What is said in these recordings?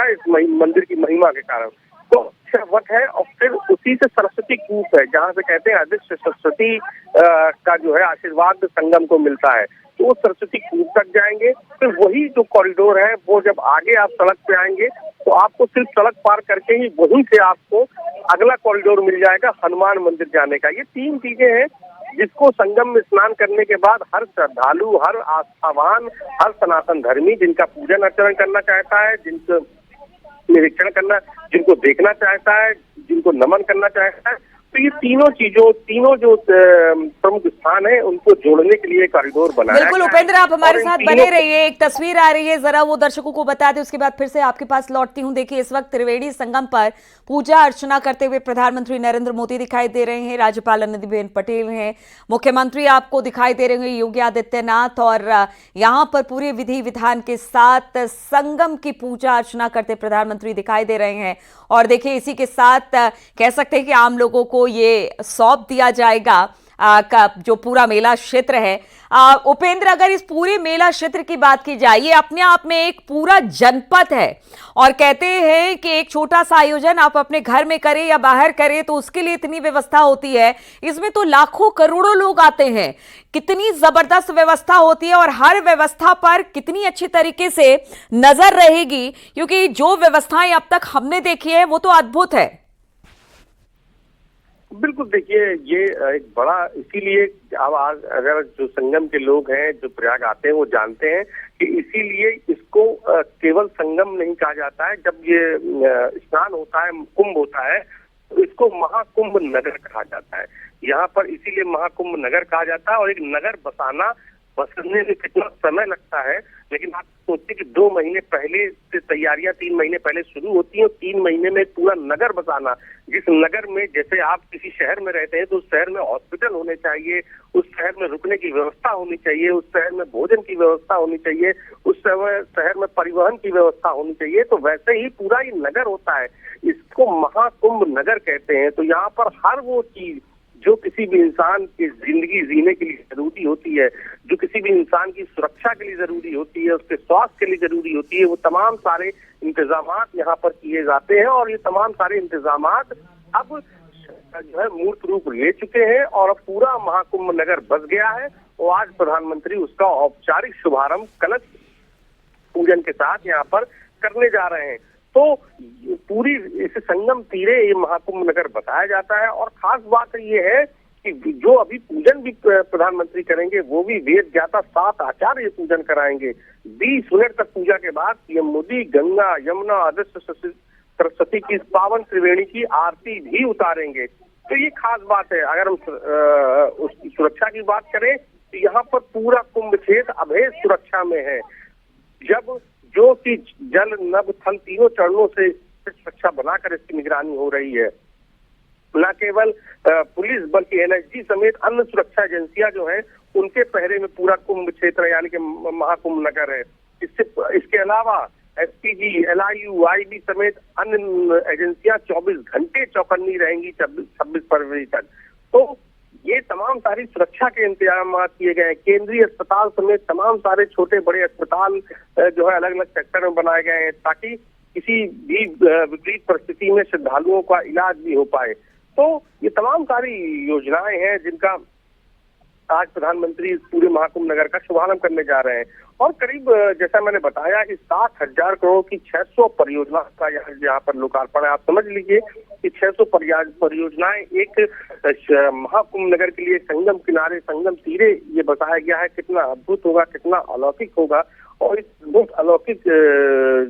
है इस मंदिर की महिमा के कारण। तो वट है और फिर उसी से सरस्वती कूप है, जहाँ से कहते हैं अदृश्य सरस्वती का जो है आशीर्वाद संगम को मिलता है। तो वो सरस्वती कूप तक जाएंगे, फिर वही जो कॉरिडोर है वो जब आगे आप सड़क पे आएंगे तो आपको सिर्फ सड़क पार करके ही वहीं से आपको अगला कॉरिडोर मिल जाएगा हनुमान मंदिर जाने का। ये 3 चीजें हैं जिसको संगम में स्नान करने के बाद हर श्रद्धालु, हर आस्थावान, हर सनातन धर्मी जिनका पूजन अर्चन करना चाहता है, जिनको निरीक्षण करना, जिनको देखना चाहता है, जिनको नमन करना चाहता है, तो ये तीनों जो प्रमुख स्थान है उनको जोड़ने के लिए कॉरिडोर बनाया। बिल्कुल उपेंद्र, आप हमारे साथ बने रहिए। एक तस्वीर आ रही है, जरा वो दर्शकों को बता दें, उसके बाद फिर से आपके पास लौटती हूं। देखिए, इस वक्त त्रिवेणी संगम पर पूजा अर्चना करते हुए प्रधानमंत्री नरेंद्र मोदी दिखाई दे रहे हैं, राज्यपाल आनंदीबेन पटेल हैं, मुख्यमंत्री आपको दिखाई दे रहे हैं योगी आदित्यनाथ, और यहाँ पर पूरे विधि विधान के साथ संगम की पूजा अर्चना करते प्रधानमंत्री दिखाई दे रहे हैं। और देखिए, इसी के साथ कह सकते हैं कि आम लोगों को ये सौंप दिया जाएगा का जो पूरा मेला क्षेत्र है। उपेंद्र, अगर इस पूरे मेला क्षेत्र की बात की जाए, ये अपने आप में एक पूरा जनपद है, और कहते हैं कि एक छोटा सा आयोजन आप अपने घर में करें या बाहर करें तो उसके लिए इतनी व्यवस्था होती है, इसमें तो लाखों करोड़ों लोग आते हैं। कितनी जबरदस्त व्यवस्था होती है और हर व्यवस्था पर कितनी अच्छी तरीके से नजर रहेगी, क्योंकि जो व्यवस्थाएं अब तक हमने देखी है वो तो अद्भुत है। बिल्कुल, देखिए ये एक बड़ा, इसीलिए अब आज अगर जो संगम के लोग हैं जो प्रयाग आते हैं वो जानते हैं कि इसीलिए इसको केवल संगम नहीं कहा जाता है। जब ये स्नान होता है, कुंभ होता है, तो इसको महाकुंभ नगर कहा जाता है। यहाँ पर इसीलिए महाकुंभ नगर कहा जाता है। और एक नगर बसने में कितना समय लगता है, लेकिन आप सोचिए कि 2 महीने पहले से तैयारियां 3 महीने पहले शुरू होती हैं, 3 महीने में पूरा नगर बसाना, जिस नगर में जैसे आप किसी शहर में रहते हैं तो उस शहर में हॉस्पिटल होने चाहिए, उस शहर में रुकने की व्यवस्था होनी चाहिए, उस शहर में भोजन की व्यवस्था होनी चाहिए, उस शहर में परिवहन की व्यवस्था होनी चाहिए, तो वैसे ही पूरा ये नगर होता है। इसको महाकुंभ नगर कहते हैं। तो यहाँ पर हर वो चीज जो किसी भी इंसान की जिंदगी जीने के लिए जरूरी होती है, जो किसी भी इंसान की सुरक्षा के लिए जरूरी होती है, उसके स्वास्थ्य के लिए जरूरी होती है, वो तमाम सारे इंतजामात यहाँ पर किए जाते हैं। और ये तमाम सारे इंतजामात अब जो है मूर्त रूप ले चुके हैं और अब पूरा महाकुंभ नगर बस गया है। और आज प्रधानमंत्री उसका औपचारिक शुभारंभ कलश पूजन के साथ यहाँ पर करने जा रहे हैं। तो पूरी इस संगम तीरे ये महाकुंभ नगर बताया जाता है। और खास बात ये है कि जो अभी पूजन भी प्रधानमंत्री करेंगे वो भी वेद ज्ञाता 7 आचार्य पूजन कराएंगे। 20 मिनट तक पूजा के बाद पीएम मोदी गंगा, यमुना, अदृश्य सरस्वती की पावन त्रिवेणी की आरती भी उतारेंगे। तो ये खास बात है। अगर हम उसकी सुरक्षा की बात करें तो यहाँ पर पूरा कुंभ क्षेत्र अभेद सुरक्षा में है। जब जो कि जल, नभ, थल तीनों चरणों से सुरक्षा बनाकर इसकी निगरानी हो रही है। न केवल पुलिस बल्कि एनएसजी समेत अन्य सुरक्षा एजेंसियां जो हैं उनके पहरे में पूरा कुंभ क्षेत्र यानी कि महाकुंभ नगर है। इसके अलावा एसपीजी, एलआईयू, आईबी समेत अन्य एजेंसियां 24 घंटे चौकन्नी रहेंगी 26 फरवरी तक। तो ये तमाम सारी सुरक्षा के इंतजाम किए गए हैं। केंद्रीय अस्पताल समेत तमाम सारे छोटे बड़े अस्पताल जो है अलग अलग सेक्टर में बनाए गए हैं ताकि किसी भी विपरीत परिस्थिति में श्रद्धालुओं का इलाज भी हो पाए। तो ये तमाम सारी योजनाएं हैं जिनका आज प्रधानमंत्री पूरे महाकुंभ नगर का शुभारंभ करने जा रहे हैं। और करीब जैसा मैंने बताया कि 7,000 करोड़ की 600 परियोजना का यहाँ पर लोकार्पण है। आप समझ लीजिए कि 600 परियोजनाएं एक महाकुंभ नगर के लिए संगम किनारे, संगम तीरे ये बताया गया है। कितना अद्भुत होगा, कितना अलौकिक होगा। और इस बहुत अलौकिक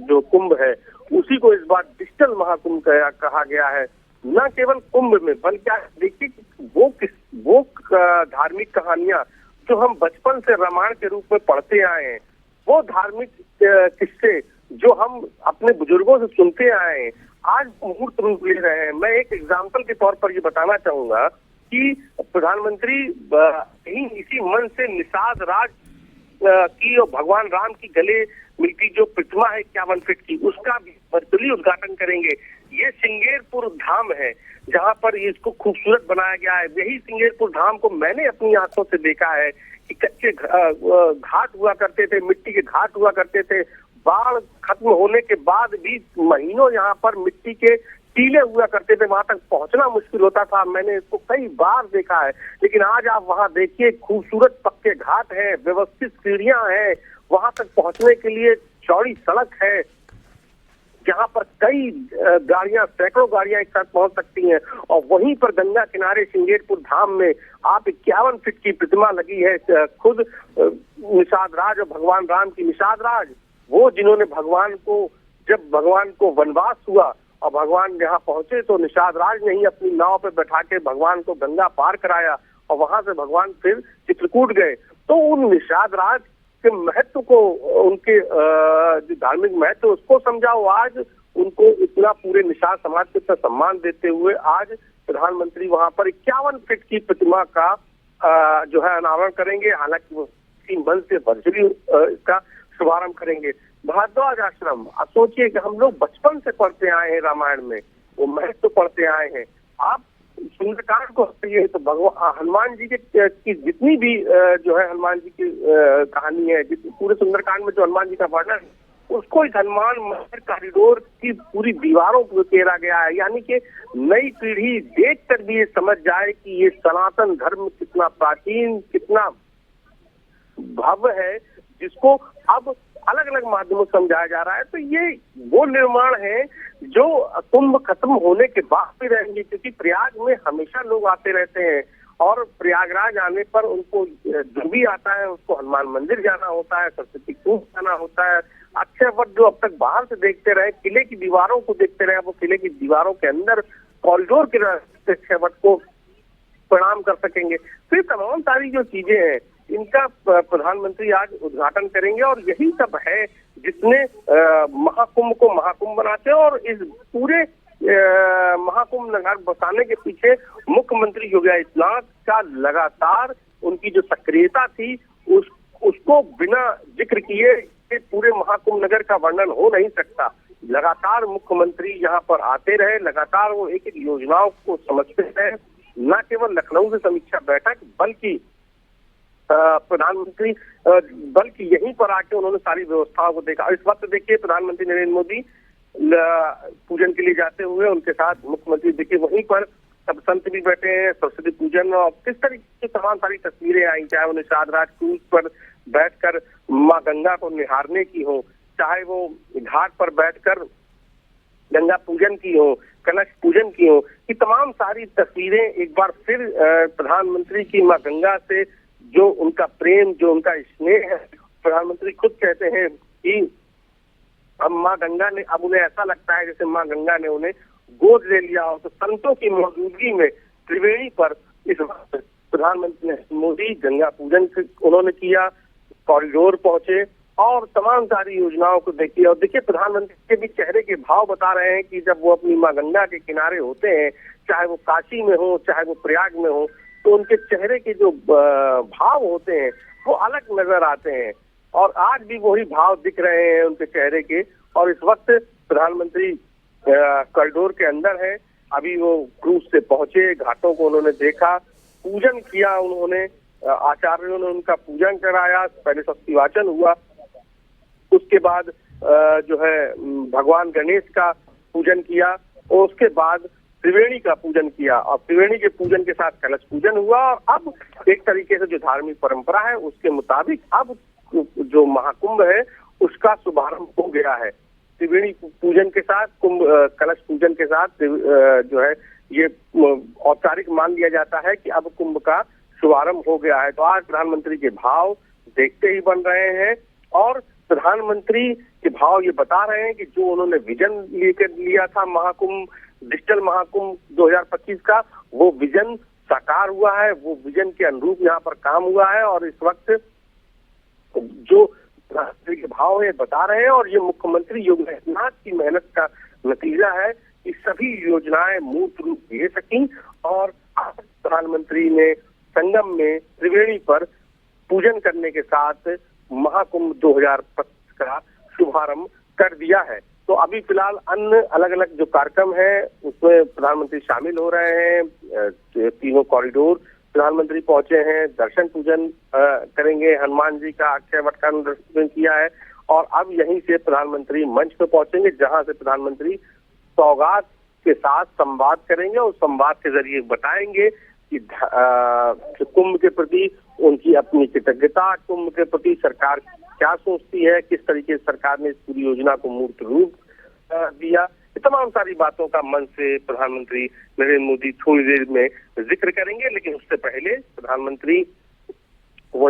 जो कुंभ है उसी को इस बार डिजिटल महाकुंभ कहा गया है। न केवल कुंभ में बल्कि देखिए वो धार्मिक कहानियां जो हम बचपन से रामायण के रूप में पढ़ते आए हैं, वो धार्मिक किस्से जो हम अपने बुजुर्गों से सुनते आए हैं, आज मूर्त रूप ले रहे हैं। मैं एक एग्जाम्पल के तौर पर ये बताना चाहूंगा कि प्रधानमंत्री इसी मन से निषाद राज की और भगवान राम की गले मिलती जो प्रतिमा है 51 फीट की, उसका भी वर्चुअली उद्घाटन करेंगे। ये सिंगेरपुर धाम है जहां पर इसको खूबसूरत बनाया गया है। यही सिंगेरपुर धाम को मैंने अपनी आंखों से देखा है कि कच्चे घाट हुआ करते थे, मिट्टी के घाट हुआ करते थे, बाढ़ खत्म होने के बाद भी महीनों यहाँ पर मिट्टी के टीले हुआ करते थे, वहां तक पहुंचना मुश्किल होता था। मैंने इसको कई बार देखा है, लेकिन आज आप वहां देखिए, खूबसूरत पक्के घाट हैं, व्यवस्थित सीढ़ियां हैं, वहां तक पहुंचने के लिए चौड़ी सड़क है, जहां पर कई गाड़ियां, सैकड़ों गाड़ियां एक साथ पहुंच सकती हैं। और वहीं पर गंगा किनारे सिंगेरपुर धाम में आप 51 फीट की प्रतिमा लगी है। खुद निषाद राज और भगवान राम की निषाद राज, वो जिन्होंने जब भगवान को वनवास हुआ और भगवान यहाँ पहुंचे तो निषाद राज ने ही अपनी नाव पे बैठा के भगवान को गंगा पार कराया और वहां से भगवान फिर चित्रकूट गए। तो उन निषाद राज के महत्व को, उनके जो धार्मिक महत्व उसको समझाओ। आज उनको इतना पूरे निषाद समाज को इतना सम्मान देते हुए आज प्रधानमंत्री वहां पर 51 फीट की प्रतिमा का जो है अनावरण करेंगे। हालांकि वो 3 मंच से वर्चुअली इसका शुभारंभ करेंगे। भारद्वाज आश्रम, आप सोचिए कि हम लोग बचपन से पढ़ते आए हैं रामायण में, वो महत्व पढ़ते आए हैं। आप सुंदरकांड को हटाइए तो भगवान हनुमान जी की जितनी भी जो है हनुमान जी की कहानी है, पूरे सुंदरकांड में जो हनुमान जी का वर्णन, उसको एक हनुमान मंदिर कॉरिडोर की पूरी दीवारों को घेरा गया है। यानी कि नई पीढ़ी देख कर भी ये समझ जाए कि ये सनातन धर्म कितना प्राचीन, कितना भव्य है, जिसको अब अलग अलग माध्यमों से समझाया जा रहा है। तो ये वो निर्माण है जो कुंभ खत्म होने के बाद भी रहेंगे, क्योंकि प्रयाग में हमेशा लोग आते रहते हैं और प्रयागराज आने पर उनको जो भी आता है उसको हनुमान मंदिर जाना होता है, सरस्वती कूप जाना होता है। अक्षय वट जो अब तक बाहर से देखते रहे, किले की दीवारों को देखते रहे, वो किले की दीवारों के अंदर कॉरिडोर के रास्ते अक्षय वट को प्रणाम कर सकेंगे। फिर तमाम सारी जो चीजें हैं इनका प्रधानमंत्री आज उद्घाटन करेंगे और यही सब है जिसने महाकुंभ को महाकुंभ बनाते हैं। और इस पूरे महाकुंभ नगर बसाने के पीछे मुख्यमंत्री योगी आदित्यनाथ का लगातार उनकी जो सक्रियता थी उसको बिना जिक्र किए पूरे महाकुंभ नगर का वर्णन हो नहीं सकता। लगातार मुख्यमंत्री यहाँ पर आते रहे, लगातार वो एक एक योजनाओं को समझते रहे, न केवल लखनऊ से समीक्षा बैठक बल्कि प्रधानमंत्री बल्कि यहीं पर आके उन्होंने सारी व्यवस्थाओं को देखा। इस वक्त देखिए प्रधानमंत्री नरेंद्र मोदी पूजन के लिए जाते हुए उनके साथ मुख्यमंत्री देखिए वहीं पर सब संत भी बैठे हैं, सरस्वती पूजन और किस तरीके की तमाम सारी तस्वीरें आई, चाहे वो निषाद राज क्रूज पर बैठकर माँ गंगा को निहारने की हो, चाहे वो घाट पर बैठकर गंगा पूजन की हो, कलश पूजन की हो, कि तमाम सारी तस्वीरें एक बार फिर प्रधानमंत्री की माँ गंगा से जो उनका प्रेम, जो उनका स्नेह है। प्रधानमंत्री खुद कहते हैं कि अब माँ गंगा ने, अब उन्हें ऐसा लगता है जैसे माँ गंगा ने उन्हें गोद ले लिया हो। तो संतों की मौजूदगी में त्रिवेणी पर इस वक्त प्रधानमंत्री मोदी गंगा पूजन उन्होंने किया, कॉरिडोर पहुंचे और तमाम सारी योजनाओं को देखिए। और देखिए प्रधानमंत्री के भी चेहरे के भाव बता रहे हैं कि जब वो अपनी माँ गंगा के किनारे होते हैं, चाहे वो काशी में हो चाहे वो प्रयाग में हो, तो उनके चेहरे के जो भाव होते हैं वो अलग नजर आते हैं और आज भी वही भाव दिख रहे हैं उनके चेहरे के। और इस वक्त प्रधानमंत्री कॉरिडोर के अंदर है, अभी वो क्रूज से पहुंचे, घाटों को उन्होंने देखा, पूजन किया, उन्होंने आचार्यों ने उनका पूजन कराया, पहले स्वस्ति वाचन हुआ, उसके बाद जो है भगवान गणेश का पूजन किया और उसके बाद त्रिवेणी का पूजन किया और त्रिवेणी के पूजन के साथ कलश पूजन हुआ। और अब एक तरीके से जो धार्मिक परंपरा है उसके मुताबिक अब जो महाकुंभ है उसका शुभारंभ हो गया है। त्रिवेणी पूजन के साथ कलश पूजन के साथ जो है ये औपचारिक मान लिया जाता है कि अब कुंभ का शुभारंभ हो गया है। तो आज प्रधानमंत्री के भाव देखते ही बन रहे हैं और प्रधानमंत्री के भाव ये बता रहे हैं कि जो उन्होंने विजन लेकर लिया था महाकुंभ, डिजिटल महाकुंभ 2025 का, वो विजन साकार हुआ है, वो विजन के अनुरूप यहाँ पर काम हुआ है। और इस वक्त जो प्रधानमंत्री के भाव है बता रहे हैं और ये मुख्यमंत्री योगी आदित्यनाथ की मेहनत का नतीजा है कि सभी योजनाएं मूर्त रूप ले सकी और प्रधानमंत्री ने संगम में त्रिवेणी पर पूजन करने के साथ महाकुंभ 2025 का शुभारंभ कर दिया है। तो अभी फिलहाल अन्य अलग अलग जो कार्यक्रम है उसमें प्रधानमंत्री शामिल हो रहे हैं। तीनों कॉरिडोर प्रधानमंत्री पहुंचे हैं, दर्शन पूजन करेंगे, हनुमान जी का अक्षय वट का दर्शन किया है और अब यहीं से प्रधानमंत्री मंच पे पहुंचेंगे, जहां से प्रधानमंत्री सौगात के साथ संवाद करेंगे और संवाद के जरिए बताएंगे कि कुंभ के प्रति उनकी अपनी कृतज्ञता, कुंभ के प्रति सरकार क्या सोचती है, किस तरीके से सरकार ने इस पूरी योजना को मूर्त रूप दिया। ये तमाम सारी बातों का मन से प्रधानमंत्री नरेंद्र मोदी थोड़ी देर में जिक्र करेंगे, लेकिन उससे पहले प्रधानमंत्री वहीं